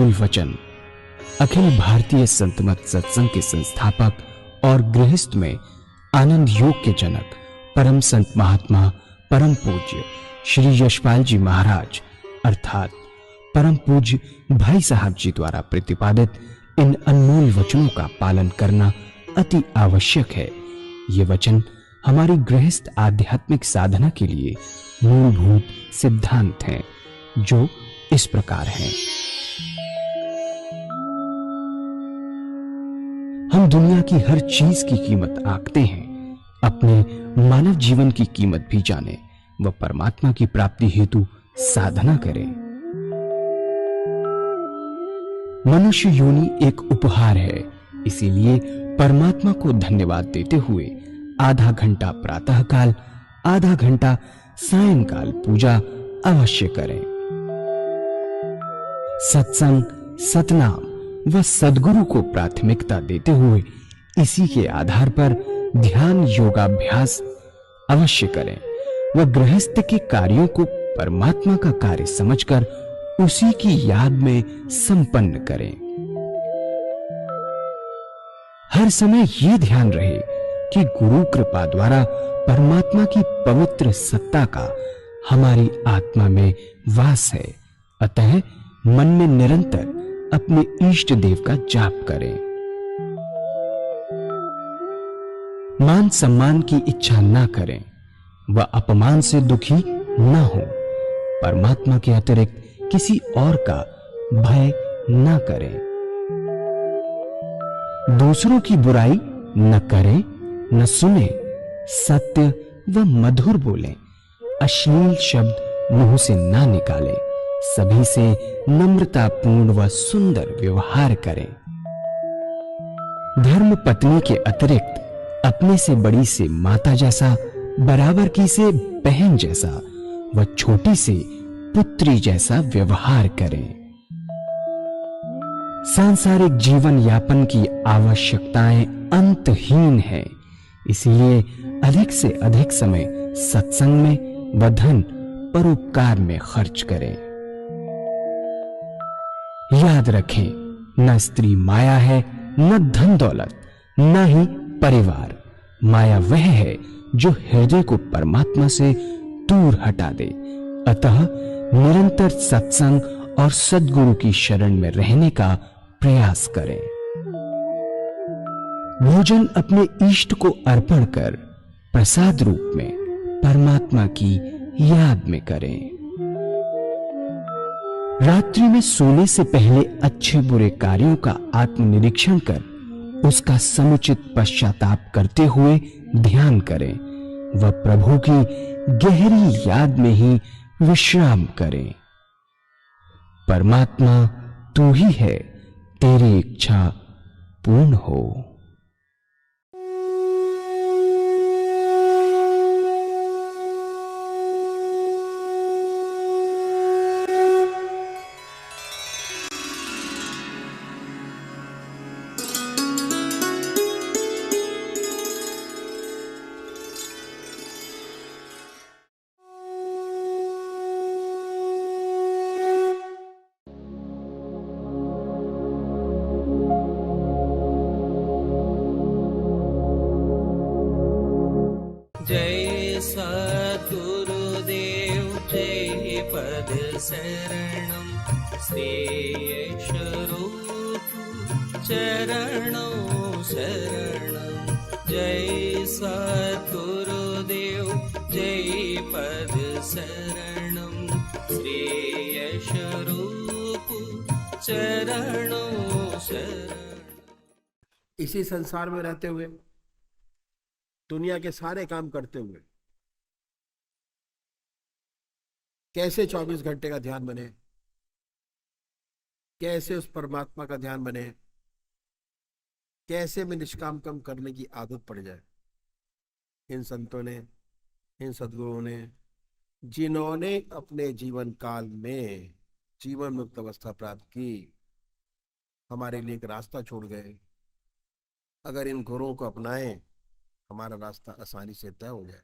अनमोल वचन अखिल भारतीय संत मत सत्संग के संस्थापक और गृहस्थ में आनंद योग के जनक परम संत महात्मा परम पूज्य श्री यशपाल जी महाराज अर्थात परम पूज्य भाई साहब जी द्वारा प्रतिपादित इन अनमोल वचनों का पालन करना अति आवश्यक है। ये वचन हमारी गृहस्थ आध्यात्मिक साधना के लिए मूलभूत सिद्धांत हैं, जो इस प्रकार हैं। हम दुनिया की हर चीज की कीमत आंकते हैं, अपने मानव जीवन की कीमत भी जाने व परमात्मा की प्राप्ति हेतु साधना करें। मनुष्य योनि एक उपहार है, इसीलिए परमात्मा को धन्यवाद देते हुए आधा घंटा प्रातःकाल, आधा घंटा सायंकाल पूजा अवश्य करें। सत्संग, सतनाम व सद्गुरु को प्राथमिकता देते हुए इसी के आधार पर ध्यान योगाभ्यास अवश्य करें व गृहस्थ के कार्यों को परमात्मा का कार्य समझकर उसी की याद में संपन्न करें। हर समय ये ध्यान रहे कि गुरु कृपा द्वारा परमात्मा की पवित्र सत्ता का हमारी आत्मा में वास है, अतः मन में निरंतर अपने इष्ट देव का जाप करें। मान सम्मान की इच्छा न करें व अपमान से दुखी न हो। परमात्मा के अतिरिक्त किसी और का भय न करें। दूसरों की बुराई न करें, न सुने, सत्य व मधुर बोलें, अश्लील शब्द मुंह से ना निकालें, सभी से नम्रतापूर्ण व सुंदर व्यवहार करें। धर्म पत्नी के अतिरिक्त अपने से बड़ी से माता जैसा, बराबर की से बहन जैसा व छोटी से पुत्री जैसा व्यवहार करें। सांसारिक जीवन यापन की आवश्यकताएं अंतहीन है, इसलिए अधिक से अधिक समय सत्संग में व धन परोपकार में खर्च करें। याद रखें, न स्त्री माया है, न धन दौलत, न ही परिवार। माया वह है जो हृदय को परमात्मा से दूर हटा दे। अतः निरंतर सत्संग और सद्गुरु की शरण में रहने का प्रयास करें। भोजन अपने इष्ट को अर्पण कर प्रसाद रूप में परमात्मा की याद में करें। रात्रि में सोने से पहले अच्छे बुरे कार्यों का आत्मनिरीक्षण कर उसका समुचित पश्चाताप करते हुए ध्यान करें व प्रभु की गहरी याद में ही विश्राम करें। परमात्मा तू ही है, तेरी इच्छा पूर्ण हो। जय सद्गुरुदेव जय पद शरणं श्री स्वरूप चरणों शरणं। जय सद्गुरुदेव जय पद शरणं श्री स्वरूप चरणों शरणं। इसी संसार में रहते हुए, दुनिया के सारे काम करते हुए कैसे 24 घंटे का ध्यान बने, कैसे उस परमात्मा का ध्यान बने, कैसे में निष्काम कर्म करने की आदत पड़ जाए। इन संतों ने, इन सद्गुरुओं ने, जिन्होंने अपने जीवन काल में जीवन मुक्त अवस्था प्राप्त की, हमारे लिए एक रास्ता छोड़ गए। अगर इन गुरुओं को अपनाएं, हमारा रास्ता आसानी से तय हो जाए।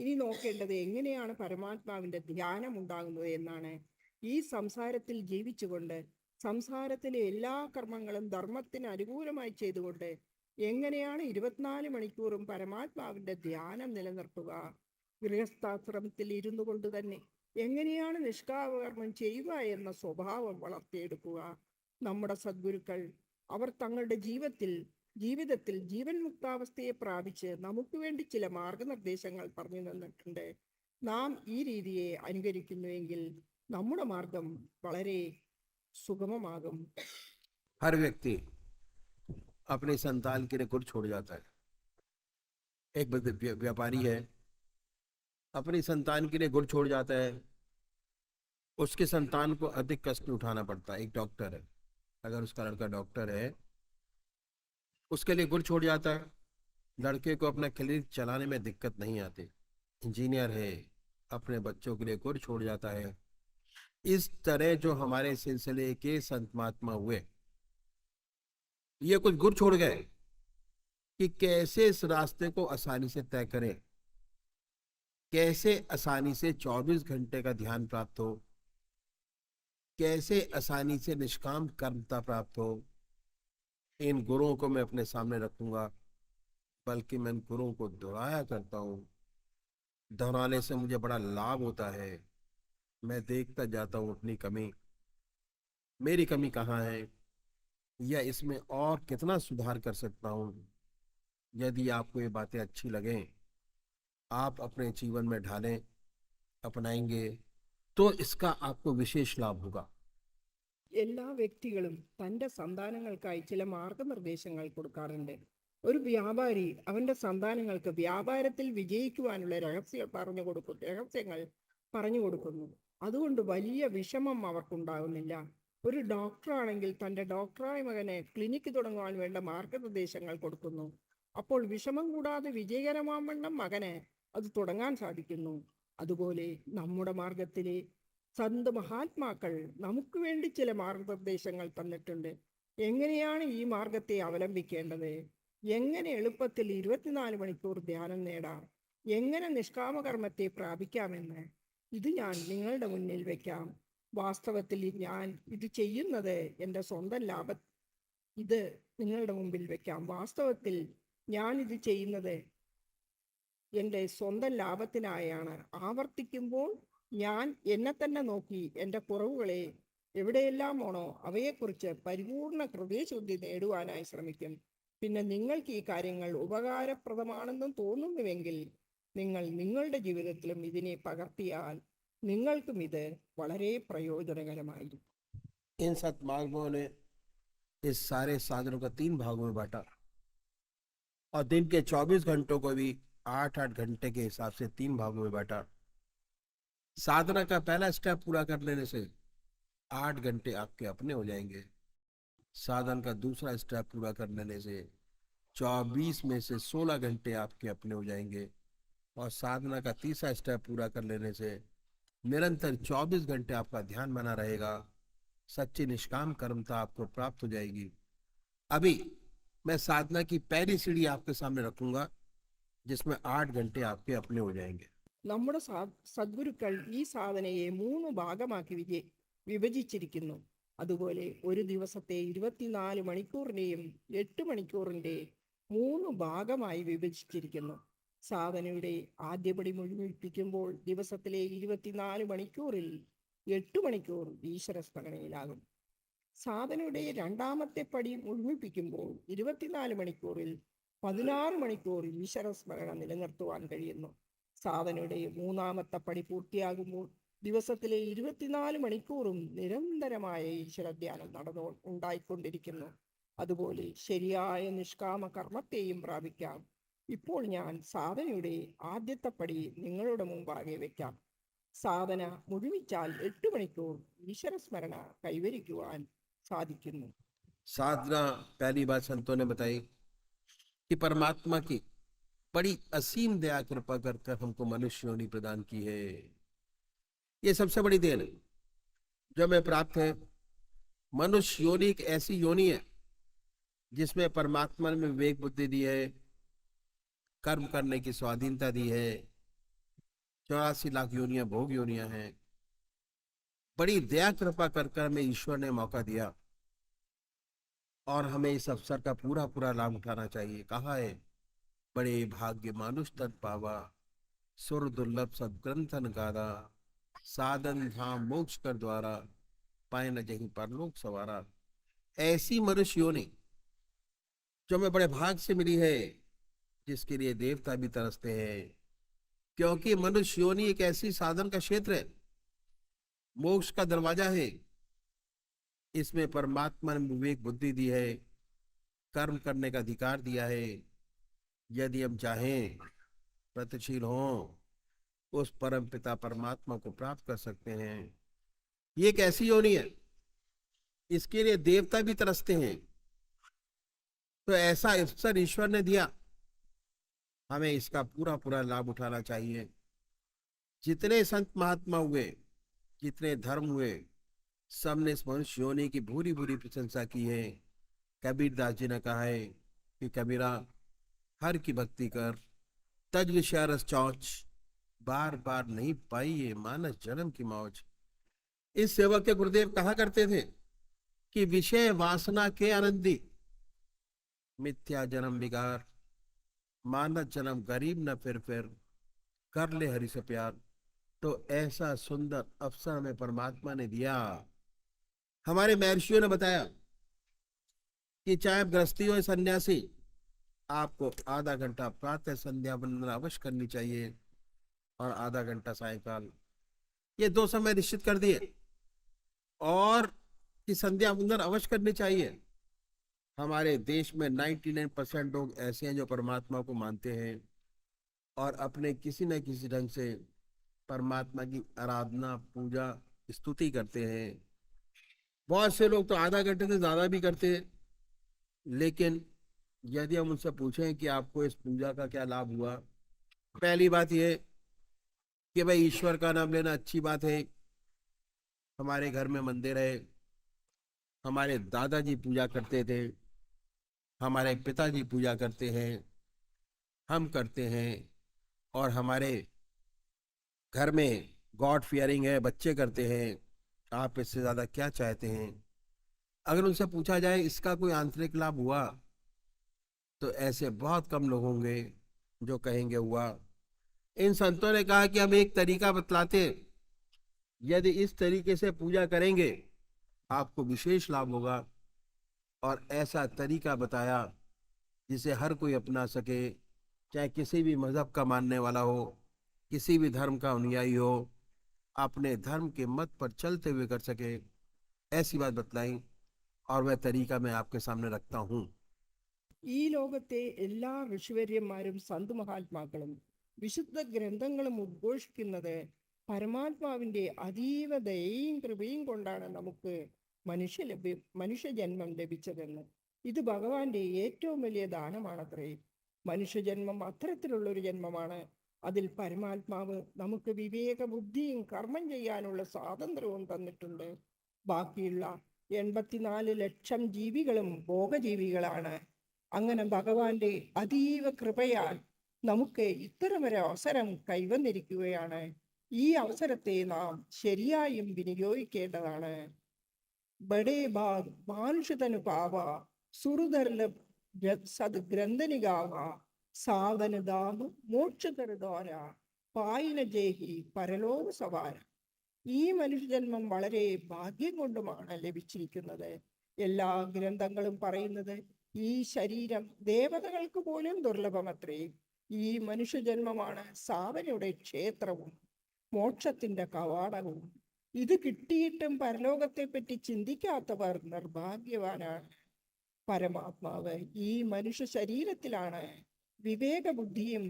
ഇനി നോക്കേണ്ടത് എങ്ങനെയാണ് പരമാത്മാവിൻ്റെ ധ്യാനം ഉണ്ടാകുന്നത് എന്നാണ്. ഈ സംസാരത്തിൽ ജീവിച്ചുകൊണ്ട് സംസാരത്തിലെ എല്ലാ കർമ്മങ്ങളും ധർമ്മത്തിന് അനുകൂലമായി ചെയ്തുകൊണ്ട് എങ്ങനെയാണ് 24 മണിക്കൂറും പരമാത്മാവിൻ്റെ ധ്യാനം നിലനിർത്തുക? ഗൃഹസ്ഥാശ്രമത്തിൽ ഇരുന്നു കൊണ്ട് തന്നെ എങ്ങനെയാണ് നിഷ്കാമകർമ്മം ചെയ്യുക എന്ന സ്വഭാവം വളർത്തിയെടുക്കുക? നമ്മുടെ സദ്ഗുരുക്കൾ അവർ തങ്ങളുടെ ജീവിതത്തിൽ ജീവൻ മുക്താവസ്ഥയെ പ്രാപിച്ച് നമുക്ക് വേണ്ടി ചില മാർഗനിർദ്ദേശങ്ങൾ പറഞ്ഞു തന്നിട്ടുണ്ട്. നാം ഈ രീതിയെ അനുകരിക്കുന്നുവെങ്കിൽ നമ്മുടെ മാർഗം വളരെ സുഗമമാകും. हर व्यक्ति अपने संतान के लिए गुर छोड़ जाता है। एक व्यापारी है, अपनी संतान के लिए गुर छोड़ जाता है, उसके संतान को अधिक कष्ट उठाना पड़ता है। एक डॉक्टर है, अगर उसका लड़का डॉक्टर है, उसके लिए गुर छोड़ जाता है, लड़के को अपना क्लिनिक चलाने में दिक्कत नहीं आती। इंजीनियर है, अपने बच्चों के लिए गुर छोड़ जाता है। इस तरह जो हमारे सिलसिले के संत महात्मा हुए, ये कुछ गुर छोड़ गए कि कैसे इस रास्ते को आसानी से तय करें, कैसे आसानी से 24 घंटे का ध्यान प्राप्त हो, कैसे आसानी से निष्काम कर्मता प्राप्त हो। इन गुरुओं को मैं अपने सामने रखूंगा, बल्कि मैं इन गुरुओं को दोहराया करता हूँ। दोहराने से मुझे बड़ा लाभ होता है। मैं देखता जाता हूँ अपनी कमी, मेरी कमी कहाँ है, या इसमें और कितना सुधार कर सकता हूँ। यदि आपको ये बातें अच्छी लगें, आप अपने जीवन में ढालें, अपनाएंगे, तो इसका आपको विशेष लाभ होगा। എല്ലാ വ്യക്തികളും തൻ്റെ സന്താനങ്ങൾക്കായി ചില മാർഗനിർദ്ദേശങ്ങൾ കൊടുക്കാറുണ്ട്. ഒരു വ്യാപാരി അവൻ്റെ സന്താനങ്ങൾക്ക് വ്യാപാരത്തിൽ വിജയിക്കുവാനുള്ള രഹസ്യങ്ങൾ പറഞ്ഞു കൊടുക്കുന്നു. അതുകൊണ്ട് വലിയ വിഷമം അവർക്കുണ്ടാകുന്നില്ല. ഒരു ഡോക്ടറാണെങ്കിൽ തൻ്റെ ഡോക്ടറായ മകനെ ക്ലിനിക്ക് തുടങ്ങുവാൻ വേണ്ട മാർഗനിർദ്ദേശങ്ങൾ കൊടുക്കുന്നു. അപ്പോൾ വിഷമം കൂടാതെ വിജയകരമാവണ്ണം മകന് അത് തുടങ്ങാൻ സാധിക്കുന്നു. അതുപോലെ നമ്മുടെ മാർഗത്തിലെ സന്ത് മഹാത്മാക്കൾ നമുക്ക് വേണ്ടി ചില മാർഗനിർദ്ദേശങ്ങൾ തന്നിട്ടുണ്ട്. എങ്ങനെയാണ് ഈ മാർഗത്തെ അവലംബിക്കേണ്ടത്, എങ്ങനെ എളുപ്പത്തിൽ 24 മണിക്കൂർ ധ്യാനം നേടാം, എങ്ങനെ നിഷ്കാമകർമ്മത്തെ പ്രാപിക്കാമെന്ന് ഇത് ഞാൻ നിങ്ങളുടെ മുന്നിൽ വയ്ക്കാം. വാസ്തവത്തിൽ ഞാൻ ഇത് ചെയ്യുന്നത് എൻ്റെ സ്വന്തം ഇത് നിങ്ങളുടെ മുമ്പിൽ വയ്ക്കാം. വാസ്തവത്തിൽ ഞാൻ ഇത് ചെയ്യുന്നത് എൻ്റെ സ്വന്തം ലാഭത്തിനായാണ്. ആവർത്തിക്കുമ്പോൾ ഞാൻ എന്നെ തന്നെ നോക്കി എൻ്റെ കുറവുകളെ എവിടെയെല്ലാമാണോ അവയെക്കുറിച്ച് പരിപൂർണ ഹൃദയശുദ്ധി നേടുവാനായി ശ്രമിക്കും. പിന്നെ നിങ്ങൾക്ക് ഈ കാര്യങ്ങൾ ഉപകാരപ്രദമാണെന്നും തോന്നുന്നുവെങ്കിൽ നിങ്ങൾ നിങ്ങളുടെ ജീവിതത്തിലും ഇതിനെ പകർത്തിയാൽ നിങ്ങൾക്കും ഇത് വളരെ പ്രയോജനകരമായിരിക്കും. इन सतमार्गों ने इस सारे साधनों को 3 भागों में बांटा और दिन के 24 घंटों को भी 8-8 घंटे के हिसाब से 3 भागों में बांटा। साधना का पहला स्टेप पूरा कर लेने से 8 घंटे आपके अपने हो जाएंगे। साधन का दूसरा स्टेप पूरा कर लेने से 24 में से 16 घंटे आपके अपने हो जाएंगे। और साधना का तीसरा स्टेप पूरा कर लेने से निरंतर 24 घंटे आपका ध्यान बना रहेगा। सच्ची निष्काम कर्मता आपको प्राप्त हो जाएगी। अभी मैं साधना की पहली सीढ़ी आपके सामने रखूंगा, जिसमें 8 घंटे आपके अपने हो जाएंगे। നമ്മുടെ സദ്ഗുരുക്കൾ ഈ സാധനയെ 3 ഭാഗമാക്കി വിഭജിച്ചിരിക്കുന്നു. അതുപോലെ ഒരു ദിവസത്തെ 24 മണിക്കൂറിനെയും 8 മണിക്കൂറിൻ്റെ 3 ഭാഗമായി വിഭജിച്ചിരിക്കുന്നു. സാധനയുടെ ആദ്യപടി മുഴുമിപ്പിക്കുമ്പോൾ ദിവസത്തിലെ 24 മണിക്കൂറിൽ 8 മണിക്കൂർ ഈശ്വര സ്മരണയിലാകും. സാധനയുടെ രണ്ടാമത്തെ പടി മുഴുമിപ്പിക്കുമ്പോൾ 24 മണിക്കൂറിൽ 16 മണിക്കൂർ ഈശ്വര സ്മരണ നിലനിർത്തുവാൻ കഴിയുന്നു. സാധനയുടെ മൂന്നാമത്തെ പടി പൂർത്തിയാകുമ്പോൾ ദിവസത്തിലെ 24 മണിക്കൂറും നിരന്തരമായ ഈശ്വരധ്യാനം ഉണ്ടായിക്കൊണ്ടിരിക്കുന്നു. അതുപോലെ ശരിയായ നിഷ്കാമ കർമ്മത്തെയും പ്രാപിക്കാം. ഇപ്പോൾ ഞാൻ സാധനയുടെ ആദ്യത്തെ പടി നിങ്ങളുടെ മുമ്പാകെ വെക്കാം. സാധന മുഴുമിച്ചാൽ 8 മണിക്കൂർ ഈശ്വര സ്മരണ കൈവരിക്കുവാൻ സാധിക്കുന്നു. साधना पहली बात संतों ने बताई कि परमात्मा की बड़ी असीम दया कृपा कर हमको मनुष्य योनि प्रदान की है। ये सबसे बड़ी देन है जो हमें प्राप्त है। मनुष्य योनि एक ऐसी योनि है जिसमें परमात्मा ने विवेक बुद्धि दी है, कर्म करने की स्वाधीनता दी है, 84 लाख योनियां भोग योनियां हैं। बड़ी दया कृपा कर कर हमें ईश्वर ने मौका दिया और हमें इस अवसर का पूरा पूरा लाभ उठाना चाहिए। कहा है, बड़े भाग्य मानुष तन पावा, सुर दुर्लभ सदग्रंथन गादा, साधन धाम मोक्ष कर द्वारा, पाए न जहीं परलोक सवारा। ऐसी मनुष्य योनि जो हमें बड़े भाग से मिली है, जिसके लिए देवता भी तरसते हैं, क्योंकि मनुष्य योनि एक ऐसी साधन का क्षेत्र है, मोक्ष का दरवाजा है। इसमें परमात्मा ने विवेक बुद्धि दी है, कर्म करने का अधिकार दिया है। यदि हम चाहें, प्रगतिशील हों, उस परम पिता परमात्मा को प्राप्त कर सकते हैं। ये एक ऐसी योनि है, इसके लिए देवता भी तरसते हैं। तो ऐसा अवसर ईश्वर ने दिया, हमें इसका पूरा पूरा लाभ उठाना चाहिए। जितने संत महात्मा हुए, जितने धर्म हुए, सबने इस मनुष्य योनि की भूरी भूरी प्रशंसा की है। कबीर दास जी ने कहा है कि कबीरा, हर की भक्ति कर, तज विषय रस चौच, बार बार नहीं पाई ये मानस जन्म की मौज। इस सेवक के गुरुदेव कहा करते थे कि विषय वासना के आनंदी, मिथ्या जन्म बिगार, मानस जन्म गरीब न फिर कर ले हरि से प्यार। तो ऐसा सुंदर अवसर हमें परमात्मा ने दिया। हमारे महर्षियों ने बताया कि चाहे आप गृहस्थी हो या सन्यासी, आपको आधा घंटा प्रातः संध्या वंदना अवश्य करनी चाहिए और आधा घंटा सायकाल। ये 2 समय निश्चित कर दिए और कि संध्या वंदन अवश्य करनी चाहिए। हमारे देश में 99% लोग ऐसे हैं जो परमात्मा को मानते हैं और अपने किसी न किसी ढंग से परमात्मा की आराधना, पूजा, स्तुति करते हैं। बहुत से लोग तो आधा घंटे से ज्यादा भी करते हैं। लेकिन यदि हम उनसे पूछें कि आपको इस पूजा का क्या लाभ हुआ, पहली बात यह कि भाई ईश्वर का नाम लेना अच्छी बात है। हमारे घर में मंदिर है, हमारे दादाजी पूजा करते थे, हमारे पिताजी पूजा करते हैं, हम करते हैं, और हमारे घर में गॉड फियरिंग है, बच्चे करते हैं। आप इससे ज्यादा क्या चाहते हैं? अगर उनसे पूछा जाए इसका कोई आंतरिक लाभ हुआ, तो ऐसे बहुत कम लोग होंगे जो कहेंगे हुआ। इन संतों ने कहा कि हम एक तरीका बतलाते, यदि इस तरीके से पूजा करेंगे आपको विशेष लाभ होगा। और ऐसा तरीका बताया जिसे हर कोई अपना सके, चाहे किसी भी मजहब का मानने वाला हो, किसी भी धर्म का अनुयायी हो, अपने धर्म के मत पर चलते हुए कर सके। ऐसी बात बतलाई और वह तरीका मैं आपके सामने रखता हूँ। ഈ ലോകത്തെ എല്ലാ ഋഷിവര്യന്മാരും സന്തുമഹാത്മാക്കളും വിശുദ്ധ ഗ്രന്ഥങ്ങളും ഉദ്ഘോഷിക്കുന്നത് പരമാത്മാവിന്റെ അതീവ ദയയും കൃപയും കൊണ്ടാണ് നമുക്ക് മനുഷ്യജന്മം ലഭിച്ചതെന്ന്. ഇത് ഭഗവാന്റെ ഏറ്റവും വലിയ ദാനമാണത്രേ. മനുഷ്യജന്മം അത്തരത്തിലുള്ളൊരു ജന്മമാണ്. അതിൽ പരമാത്മാവ് നമുക്ക് വിവേക ബുദ്ധിയും കർമ്മം ചെയ്യാനുള്ള സ്വാതന്ത്ര്യവും തന്നിട്ടുണ്ട്. ബാക്കിയുള്ള 84 ലക്ഷം ജീവികളും ഭോഗജീവികളാണ്. അങ്ങനെ ഭഗവാന്റെ അതീവ കൃപയാൽ നമുക്ക് ഇത്തരമൊരു അവസരം കൈവന്നിരിക്കുകയാണ്. ഈ അവസരത്തെ നാം ശരിയായും വിനിയോഗിക്കേണ്ടതാണ്. ബഡേ ഭാഗ് മാനുഷതനു പാവ, സുറുദർലഭ സദ്ഗ്രന്ഥനികാവ, സാവനദാമു മോക്ഷകരദ്വാര, പായിന ജേഹി പരലോക സവാര. ഈ മനുഷ്യജന്മം വളരെ ഭാഗ്യം കൊണ്ടുമാണ് ലഭിച്ചിരിക്കുന്നത്. എല്ലാ ഗ്രന്ഥങ്ങളും പറയുന്നത് ഈ ശരീരം ദേവതകൾക്ക് പോലും ദുർലഭമത്രേ. ഈ മനുഷ്യജന്മമാണ് സാവനയുടെ ക്ഷേത്രവും മോക്ഷത്തിന്റെ കവാടവും. ഇത് കിട്ടിയിട്ടും പരലോകത്തെപ്പറ്റി ചിന്തിക്കാത്തവർ നിർഭാഗ്യവാനാണ്. പരമാത്മാവ് ഈ മനുഷ്യ ശരീരത്തിലാണ് വിവേക ബുദ്ധിയും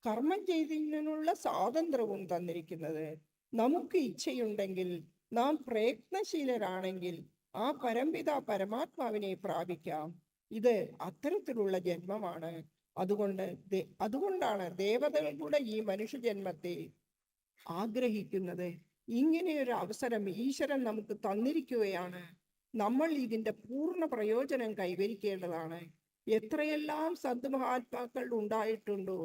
കർമ്മം ചെയ്തതിനുള്ള സ്വാതന്ത്ര്യവും തന്നിരിക്കുന്നത്. നമുക്ക് ഇച്ഛയുണ്ടെങ്കിൽ, നാം പ്രയത്നശീലരാണെങ്കിൽ ആ പരംപിത പരമാത്മാവിനെ പ്രാപിക്കാം. ഇത് അത്തരത്തിലുള്ള ജന്മമാണ്. അതുകൊണ്ടാണ് ദേവതകൾ കൂടെ ഈ മനുഷ്യജന്മത്തെ ആഗ്രഹിക്കുന്നത്. ഇങ്ങനെയൊരു അവസരം ഈശ്വരൻ നമുക്ക് തന്നിരിക്കുകയാണ്. നമ്മൾ ഇതിന്റെ പൂർണ്ണ പ്രയോജനം കൈവരിക്കേണ്ടതാണ്. എത്രയെല്ലാം സദ്മഹാത്മാക്കൾ ഉണ്ടായിട്ടുണ്ടോ,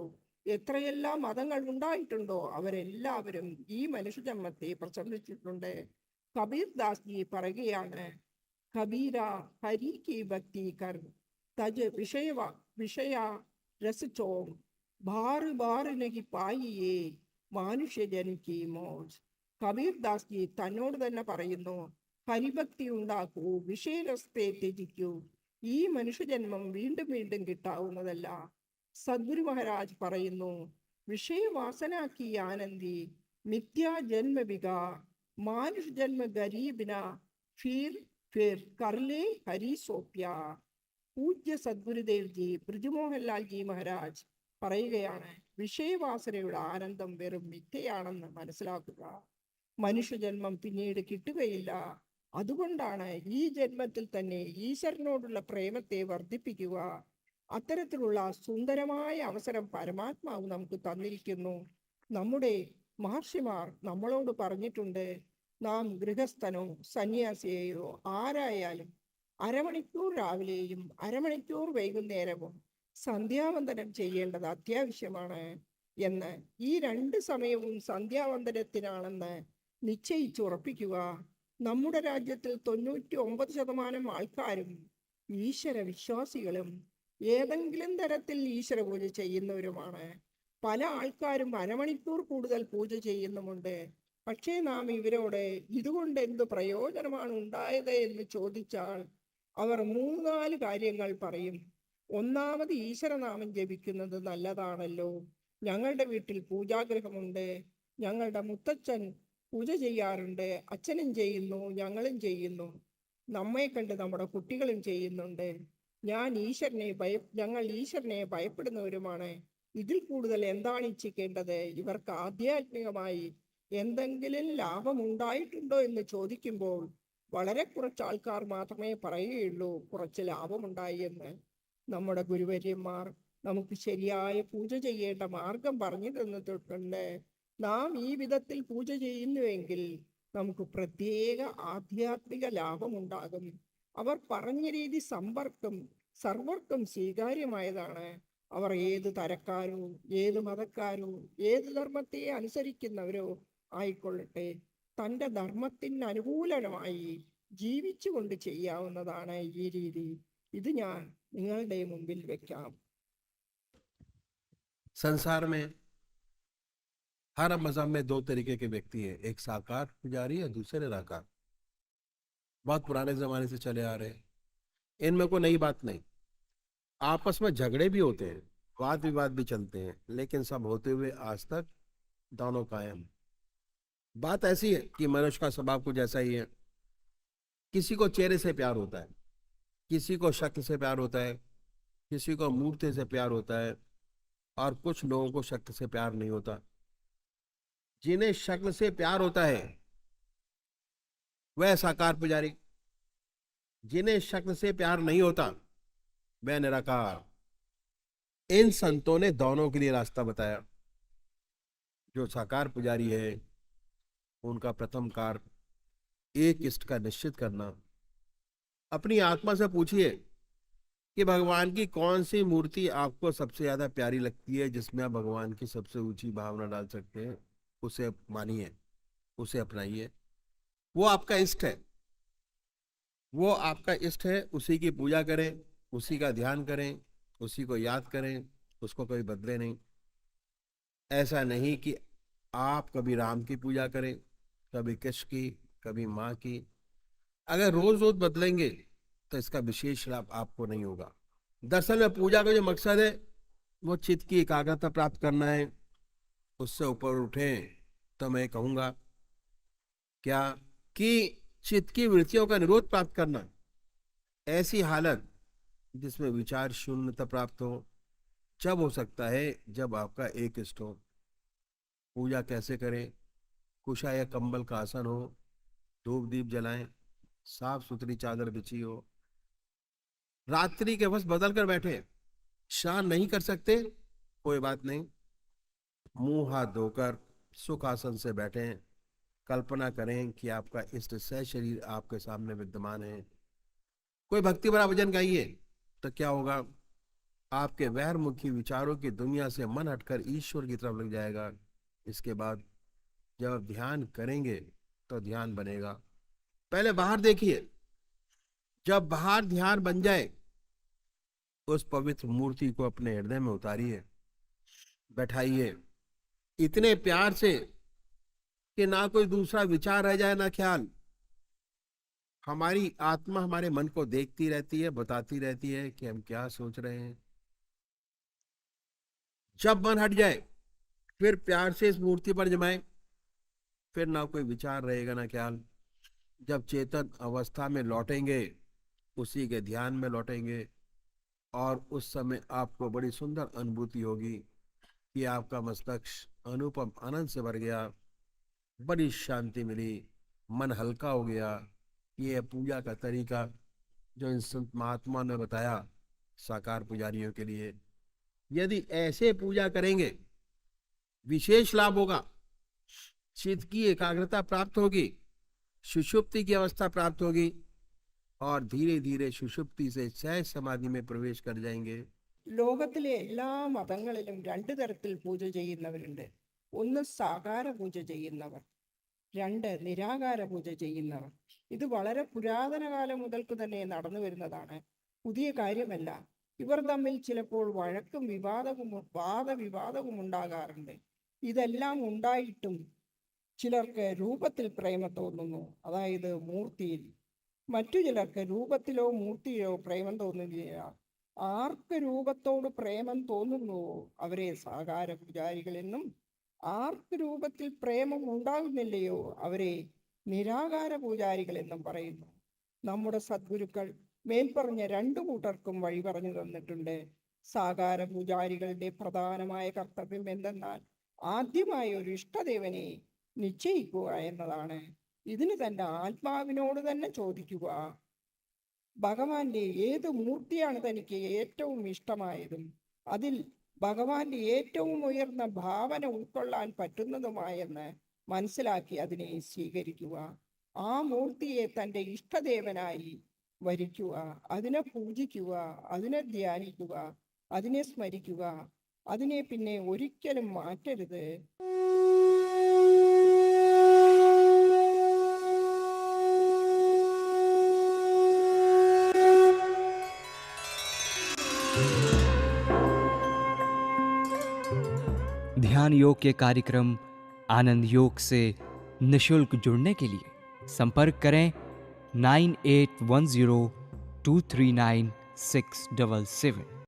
എത്രയെല്ലാം മതങ്ങൾ ഉണ്ടായിട്ടുണ്ടോ അവരെല്ലാവരും ഈ മനുഷ്യജന്മത്തെ പ്രശംസിച്ചിട്ടുണ്ട്. കബീർ ദാസ് ജി പറയുകയാണ്, കബീര ഹരി की भक्ति कर तज विषया रस चोम बार बार नहीं पाइये മാനുഷ്യജൻ की मौज. കബീർ ദാസ് ജി തന്നോട് തന്നെ പറയുന്നു, ഹരിഭക്തി ഉണ്ടാക്കൂ, വിഷയരസത്തെ ത്യജിക്കൂ, ഈ മനുഷ്യജന്മം വീണ്ടും വീണ്ടും കിട്ടാവുന്നതല്ല. സദ്ഗുരു മഹാരാജ് പറയുന്നു, വിഷയവാസനാക്കി ആനന്ദി മിഥ്യാ ജന്മ വികാ മാനുഷ ജന്മ ഗരീബിന ഫിർ കർലേ ഹരി സോപ്യ. പൂജ്യ സദ്ഗുരുദേവ് ജി ബ്രിജുമോഹൻലാൽ ജി മഹാരാജ് പറയുകയാണ്, വിഷയവാസനയുടെ ആനന്ദം വെറും മിഥ്യയാണെന്ന് മനസ്സിലാക്കുക. മനുഷ്യജന്മം പിന്നീട് കിട്ടുകയില്ല. അതുകൊണ്ടാണ് ഈ ജന്മത്തിൽ തന്നെ ഈശ്വരനോടുള്ള പ്രേമത്തെ വർദ്ധിപ്പിക്കുക. അത്തരത്തിലുള്ള സുന്ദരമായ അവസരം പരമാത്മാവ് നമുക്ക് തന്നിരിക്കുന്നു. നമ്മുടെ മഹർഷിമാർ നമ്മളോട് പറഞ്ഞിട്ടുണ്ട്, നാം ഗൃഹസ്ഥനോ സന്യാസിയെയോ ആരായാലും അരമണിക്കൂർ രാവിലെയും അരമണിക്കൂർ വൈകുന്നേരവും സന്ധ്യാവന്ദനം ചെയ്യേണ്ടത് അത്യാവശ്യമാണ് എന്ന്. ഈ 2 സമയവും സന്ധ്യാവന്ദനത്തിനാണെന്ന് നിശ്ചയിച്ചുറപ്പിക്കുക. നമ്മുടെ രാജ്യത്തിൽ 99% ആൾക്കാരും ഈശ്വര വിശ്വാസികളും ഏതെങ്കിലും തരത്തിൽ ഈശ്വര പൂജ ചെയ്യുന്നവരുമാണ്. പല ആൾക്കാരും അരമണിക്കൂർ കൂടുതൽ പൂജ ചെയ്യുന്നുമുണ്ട്. പക്ഷേ നാം ഇവരോട് ഇതുകൊണ്ട് എന്ത് പ്രയോജനമാണ് ഉണ്ടായത് എന്ന് ചോദിച്ചാൽ അവർ 3-4 കാര്യങ്ങൾ പറയും. ഒന്നാമത്, ഈശ്വരനാമം ജപിക്കുന്നത് നല്ലതാണല്ലോ, ഞങ്ങളുടെ വീട്ടിൽ പൂജാഗ്രഹമുണ്ട്, ഞങ്ങളുടെ മുത്തച്ഛൻ പൂജ ചെയ്യാറുണ്ട്, അച്ഛനും ചെയ്യുന്നു, ഞങ്ങളും ചെയ്യുന്നു, നമ്മെ കണ്ട് നമ്മുടെ കുട്ടികളും ചെയ്യുന്നുണ്ട്, ഞങ്ങൾ ഈശ്വരനെ ഭയപ്പെടുന്നവരുമാണ്. ഇതിൽ കൂടുതൽ എന്താണ് ഇച്ഛിക്കേണ്ടത്? ഇവർക്ക് ആധ്യാത്മികമായി എന്തെങ്കിലും ലാഭം ഉണ്ടായിട്ടുണ്ടോ എന്ന് ചോദിക്കുമ്പോൾ വളരെ കുറച്ച് ആൾക്കാർ മാത്രമേ പറയുകയുള്ളൂ കുറച്ച് ലാഭമുണ്ടായി എന്ന്. നമ്മുടെ ഗുരുവര്യന്മാർ നമുക്ക് ശരിയായ പൂജ ചെയ്യേണ്ട മാർഗം പറഞ്ഞു തന്നിട്ടുണ്ട്. നാം ഈ വിധത്തിൽ പൂജ ചെയ്യുന്നുവെങ്കിൽ നമുക്ക് പ്രത്യേക ആധ്യാത്മിക ലാഭമുണ്ടാകും. അവർ പറഞ്ഞ രീതി സർവർക്കും സ്വീകാര്യമായതാണ്. അവർ ഏത് തരക്കാരോ ഏത് മതക്കാരോ ഏത് ധർമ്മത്തെ അനുസരിക്കുന്നവരോ ആയിക്കൊള്ളട്ടെ, തൻ്റെ ധർമ്മത്തിന് അനുകൂലമായി ജീവിച്ചുകൊണ്ട് ചെയ്യാവുന്നതാണ് ഈ രീതി. ഇത് ഞാൻ നിങ്ങളുടെ മുമ്പിൽ വെക്കാം. संसार में हर मजहब में 2 तरीके के व्यक्ति हैं, एक साकार पुजारी है, दूसरे निराकार। बहुत पुराने जमाने से चले आ रहे हैं, इनमें कोई नई बात नहीं। आपस में झगड़े भी होते हैं, वाद विवाद भी चलते हैं, लेकिन सब होते हुए आज तक दोनों कायम। बात ऐसी है कि मनुष्य का स्वभाव कुछ ऐसा ही है, किसी को चेहरे से प्यार होता है, किसी को शक्ल से प्यार होता है, किसी को मूर्ति से प्यार होता है, और कुछ लोगों को शक्ल से प्यार नहीं होता। जिन्हें शक्ल से प्यार होता है वह साकार पुजारी, जिन्हें शक्ल से प्यार नहीं होता वह निराकार। इन संतों ने दोनों के लिए रास्ता बताया। जो साकार पुजारी है उनका प्रथम कार्य एक इष्ट का निश्चित करना। अपनी आत्मा से पूछिए कि भगवान की कौन सी मूर्ति आपको सबसे ज्यादा प्यारी लगती है, जिसमें आप भगवान की सबसे ऊंची भावना डाल सकते हैं। उसे मानिए, उसे अपनाइए। वो आपका इष्ट है, वो आपका इष्ट है। उसी की पूजा करें, उसी का ध्यान करें, उसी को याद करें, उसको कभी बदले नहीं। ऐसा नहीं कि आप कभी राम की पूजा करें, कभी कृष्ण की, कभी माँ की। अगर रोज रोज बदलेंगे तो इसका विशेष लाभ आपको नहीं होगा। दरअसल में पूजा का जो मकसद है वो चित्त की एकाग्रता प्राप्त करना है। उससे ऊपर उठें तो मैं कहूँगा क्या कि चित्त की वृत्तियों का निरोध प्राप्त करना, ऐसी हालत जिसमें विचार शून्यता प्राप्त हो, जब हो सकता है जब आपका एक इष्ट हो। पूजा कैसे करें? कुशा या कंबल का आसन हो, धूप दीप जलाएं, साफ सुथरी चादर बिछी हो, रात्रि के वक्त बदल कर बैठे। स्नान नहीं कर सकते, कोई बात नहीं, मुंह हाथ धोकर सुख आसन से बैठे। कल्पना करें कि आपका इष्ट सह शरीर आपके सामने विद्यमान है। कोई भक्ति भरा भजन गाइए तो क्या होगा? आपके वैरमुखी विचारों की दुनिया से मन हटकर ईश्वर की तरफ लग जाएगा। इसके बाद जब आप ध्यान करेंगे तो ध्यान बनेगा। पहले बाहर देखिए, जब बाहर ध्यान बन जाए उस पवित्र मूर्ति को अपने हृदय में उतारिए, बैठाइए इतने प्यार से कि ना कोई दूसरा विचार रह जाए, ना ख्याल। हमारी आत्मा हमारे मन को देखती रहती है, बताती रहती है कि हम क्या सोच रहे हैं। जब मन हट जाए फिर प्यार से इस मूर्ति पर जमाए, फिर ना कोई विचार रहेगा ना ख्याल। जब चेतन अवस्था में लौटेंगे, उसी के ध्यान में लौटेंगे, और उस समय आपको बड़ी सुंदर अनुभूति होगी कि आपका मस्तिष्क अनुपम आनंद से भर गया, बड़ी शांति मिली, मन हल्का हो गया। ये पूजा का तरीका जो इन संत महात्मा ने बताया साकार पुजारियों के लिए। यदि ऐसे पूजा करेंगे विशेष लाभ होगा, चित्त की एकाग्रता प्राप्त होगी, सुषुप्ति की अवस्था प्राप्त होगी, और धीरे धीरे सुषुप्ति से सहज समाधि में प्रवेश कर जाएंगे। ലോകത്തിലെ എല്ലാ മതങ്ങളിലും രണ്ട് തരത്തിൽ പൂജ ചെയ്യുന്നവരുണ്ട്. ഒന്ന് സാകാര പൂജ ചെയ്യുന്നവർ, രണ്ട് നിരാകാര പൂജ ചെയ്യുന്നവർ. ഇത് വളരെ പുരാതന കാലം മുതൽക്ക് തന്നെ നടന്നു വരുന്നതാണ്, പുതിയ കാര്യമല്ല. ഇവർ തമ്മിൽ ചിലപ്പോൾ വഴക്കും വാദവിവാദവും ഉണ്ടാകാറുണ്ട്. ഇതെല്ലാം ഉണ്ടായിട്ടും ചിലർക്ക് രൂപത്തിൽ പ്രേമം തോന്നുന്നു, അതായത് മൂർത്തിയിൽ. മറ്റു ചിലർക്ക് രൂപത്തിലോ മൂർത്തിയിലോ പ്രേമം തോന്നുന്നില്ല. ആർക്ക് രൂപത്തോട് പ്രേമം തോന്നുന്നുവോ അവരെ സാകാര പൂജാരികളെന്നും, ആർക്ക് രൂപത്തിൽ പ്രേമം ഉണ്ടാകുന്നില്ലയോ അവരെ നിരാകാര പൂജാരികളെന്നും പറയുന്നു. നമ്മുടെ സദ്ഗുരുക്കൾ മേൽപ്പറഞ്ഞ രണ്ടു കൂട്ടർക്കും വഴി പറഞ്ഞു തന്നിട്ടുണ്ട്. സാകാര പൂജാരികളുടെ പ്രധാനമായ കർത്തവ്യം എന്തെന്നാൽ ആദ്യമായി ഒരു ഇഷ്ടദേവനെ നിശ്ചയിക്കുക എന്നതാണ്. ഇതിന് തന്റെ ആത്മാവിനോട് തന്നെ ചോദിക്കുക, ഭഗവാന്റെ ഏത് മൂർത്തിയാണ് തനിക്ക് ഏറ്റവും ഇഷ്ടമായതും അതിൽ ഭഗവാന്റെ ഏറ്റവും ഉയർന്ന ഭാവന ഉൾക്കൊള്ളാൻ പറ്റുന്നതുമായെന്ന് മനസ്സിലാക്കി അതിനെ സ്വീകരിക്കുക. ആ മൂർത്തിയെ തൻ്റെ ഇഷ്ടദേവനായി വരിക്കുക, അതിനെ പൂജിക്കുക, അതിനെ ധ്യാനിക്കുക, അതിനെ സ്മരിക്കുക, അതിനെ പിന്നെ ഒരിക്കലും മാറ്റരുത്. ध्यान योग के कार्यक्रम आनंद योग से निशुल्क जुड़ने के लिए संपर्क करें 9810239677।